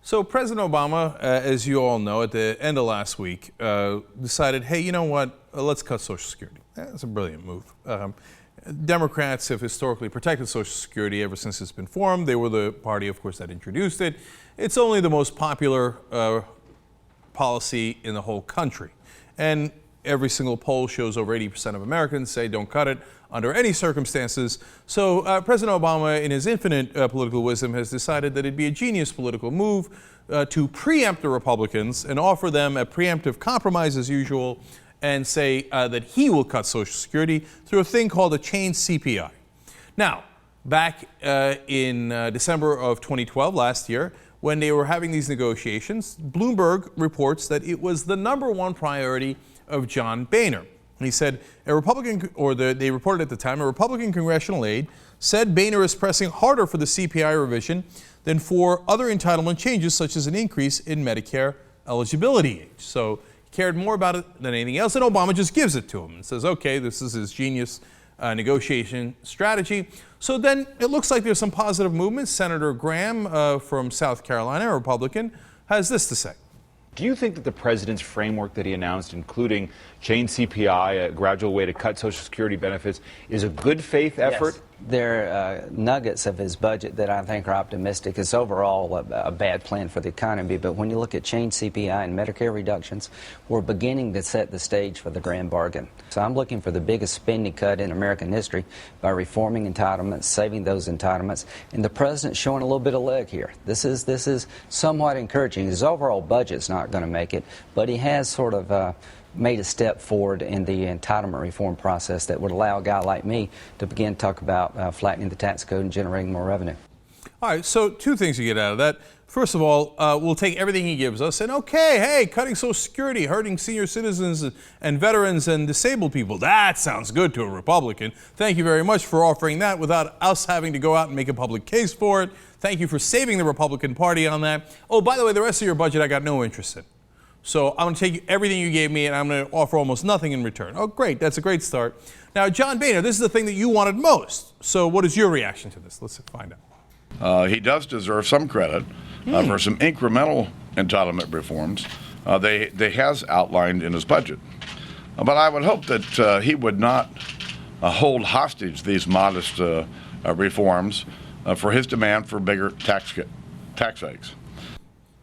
So President Obama, as you all know, at the end of last week, decided, hey, you know what? Let's cut Social Security. That's a brilliant move. Democrats have historically protected Social Security ever since it's been formed. They were the party, of course, that introduced it. It's only the most popular policy in the whole country. And every single poll shows over 80% of Americans say don't cut it under any circumstances. So President Obama, in his infinite political wisdom, has decided that it'd be a genius political move to preempt the Republicans and offer them a preemptive compromise as usual and say that he will cut Social Security through a thing called a changed CPI. Now, back in December of 2012, last year, when they were having these negotiations, Bloomberg reports that it was the #1 priority of John Boehner. He said they reported at the time, a Republican congressional aide said Boehner is pressing harder for the CPI revision than for other entitlement changes, such as an increase in Medicare eligibility age. So he cared more about it than anything else, and Obama just gives it to him and says, okay, this is his genius negotiation strategy. So then it looks like there's some positive movement. Senator Graham from South Carolina, a Republican, has this to say. Do you think that the president's framework that he announced, including change CPI, a gradual way to cut Social Security benefits, is a good faith effort? Yes. There are nuggets of his budget that I think are optimistic. It's overall a bad plan for the economy, but when you look at change CPI and Medicare reductions, we're beginning to set the stage for the grand bargain. So I'm looking for the biggest spending cut in American history by reforming entitlements, saving those entitlements, and the president's showing a little bit of leg here. This is somewhat encouraging. His overall budget's not going to make it, but he has sort of made a step forward in the entitlement reform process that would allow a guy like me to begin to talk about flattening the tax code and generating more revenue. All right, so two things you get out of that. First of all, we'll take everything he gives us and, okay, hey, cutting Social Security, hurting senior citizens and veterans and disabled people. That sounds good to a Republican. Thank you very much for offering that without us having to go out and make a public case for it. Thank you for saving the Republican Party on that. Oh, by the way, the rest of your budget I got no interest in. So I'm going to take everything you gave me and I'm going to offer almost nothing in return. Oh, great. That's a great start. Now, John Boehner, this is the thing that you wanted most. So what is your reaction to this? Let's find out. He does deserve some credit for some incremental entitlement reforms they has outlined in his budget. But I would hope that he would not hold hostage these modest reforms for his demand for bigger tax hikes.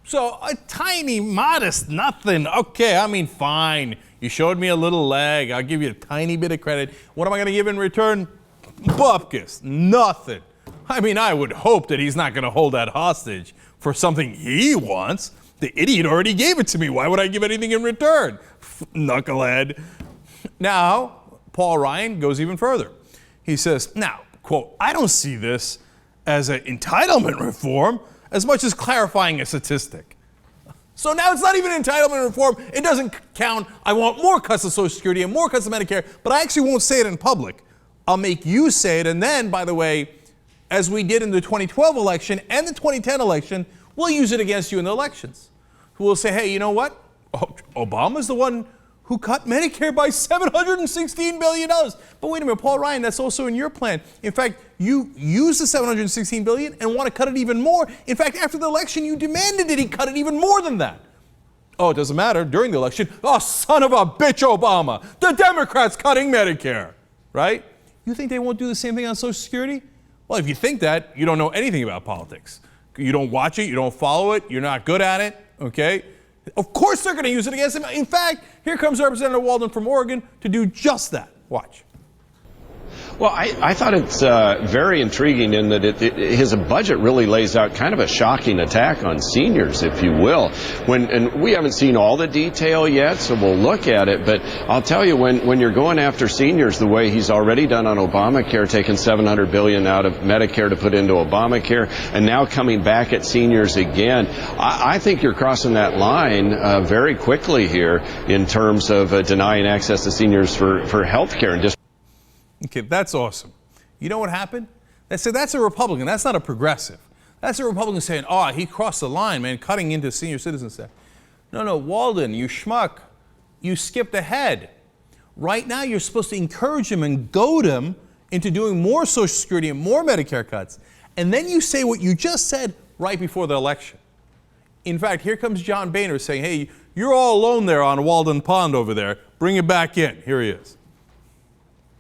So a tiny, modest nothing. Okay, I mean, fine. You showed me a little leg. I'll give you a tiny bit of credit. What am I going to give in return? Bupkis. Nothing. I mean, I would hope that he's not going to hold that hostage for something he wants. The idiot already gave it to me. Why would I give anything in return? Knucklehead. Now, Paul Ryan goes even further. He says, now, quote, I don't see this as an entitlement reform as much as clarifying a statistic. So now it's not even entitlement reform. It doesn't count. I want more cuts of Social Security and more cuts of Medicare, but I actually won't say it in public. I'll make you say it, and then, by the way, as we did in the 2012 election and the 2010 election, we'll use it against you in the elections. We'll say, hey, you know what? Obama's the one who cut Medicare by $716 billion. But wait a minute, Paul Ryan, that's also in your plan. In fact, you used the $716 billion and want to cut it even more. In fact, after the election, you demanded that he cut it even more than that. Oh, it doesn't matter. During the election, oh, son of a bitch, Obama, the Democrats cutting Medicare, right? You think they won't do the same thing on Social Security? Well, if you think that, you don't know anything about politics. You don't watch it, you don't follow it, you're not good at it, okay? Of course they're going to use it against him. In fact, here comes Representative Walden from Oregon to do just that. Watch. Well, I thought it's very intriguing in that his budget really lays out kind of a shocking attack on seniors, if you will. And we haven't seen all the detail yet, so we'll look at it. But I'll tell you, when you're going after seniors the way he's already done on Obamacare, taking $700 billion out of Medicare to put into Obamacare, and now coming back at seniors again, I think you're crossing that line very quickly here in terms of denying access to seniors for health care. And Okay, that's awesome. You know what happened? They said that's a Republican. That's not a progressive. That's a Republican saying, oh, he crossed the line, man, cutting into senior citizens. No, Walden, you schmuck. You skipped ahead. Right now, you're supposed to encourage him and goad him into doing more Social Security and more Medicare cuts. And then you say what you just said right before the election. In fact, here comes John Boehner saying, hey, you're all alone there on Walden Pond over there. Bring it back in. Here he is.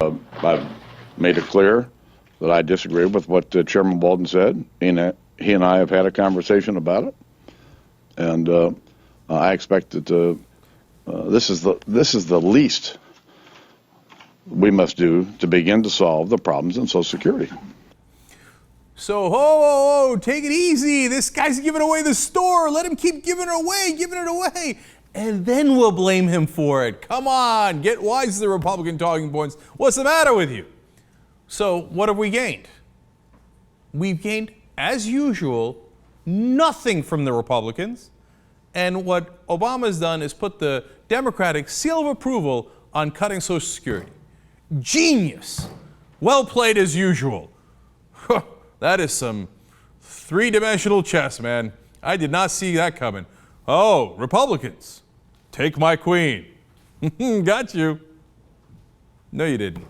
I've made it clear that I disagree with what Chairman Walden said. He and I have had a conversation about it, and I expect that this is the least we must do to begin to solve the problems in Social Security. So, take it easy. This guy's giving away the store. Let him keep giving it away. And then we'll blame him for it. Come on, get wise to the Republican talking points. What's the matter with you? So, what have we gained? We've gained, as usual, nothing from the Republicans. And what Obama's done is put the Democratic seal of approval on cutting Social Security. Genius. Well played as usual. That is some three-dimensional chess, man. I did not see that coming. Oh, Republicans, take my queen. Got you. No, you didn't.